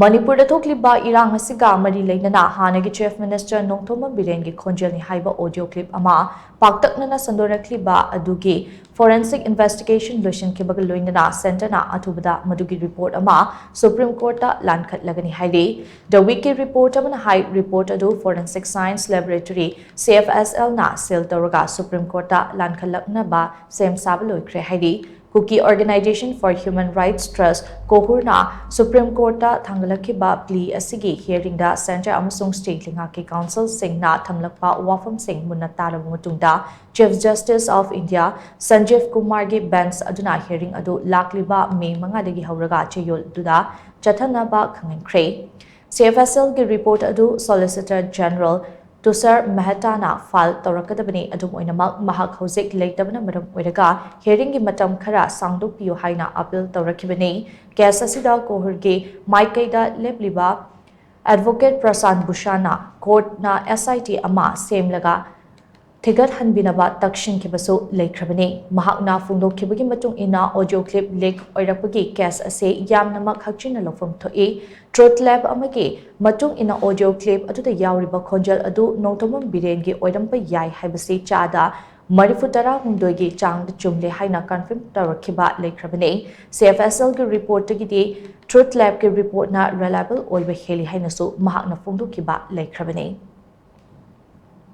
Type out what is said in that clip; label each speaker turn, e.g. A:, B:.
A: Manipuri thokliba Irang asiga mari leinana hannagi Chief Minister Nongthombam Biren gi Khonjel ni Haiba audio clip ama paktaknana shandorakhiba Adugi forensic investigation lotion kibaga leinana center na athubada madugi report ama Supreme Court ta Lankhatlagani hairi the wiki report amana high report adu forensic science laboratory CFSL na sel tawraga Supreme Court ta Lankhatlagna ba sem sabaloi hairi Cookie Organization for Human Rights Trust Kohurna Supreme Court ta thangalakhiba plea asigi hearing da Center amasung State Lingaki Council singna thamlakpa wafam sing munna taraba matungda Chief Justice of India Sanjeev Kumar gi bench aduna hearing adu lakliba May 5 dagi hauraga cheyol duda chathanaba khangenkhre CFSL gi report adu Solicitor General Tusar Mehtana file tawrakadabani adum oinamak mahak hojik leitabana maram oiraga hearing gi matam khara sangdokpiyo haina appeal tawrakhibani case asida kohurge maikaida lebliba Advocate Prasad Bhushana court na SIT ama semlaga Thigat hanbinaba takshin kibasu leikrabani mahakna phungdokhibagi matung ina audio clip leak oirakpagi case ase yamnamak hakchina lofam thoi truth lab amagi matung ina audio clip atuda yawriba Khonjel adu Nongthombam Biren gi oirampa yai haibase chada Marifutara hundoigi chang chumle haina confirm tarakhiba leikrabani CFSL gi report gi truth lab gi report na reliable oiba heli hainasu mahakna phungdokhiba leikrabani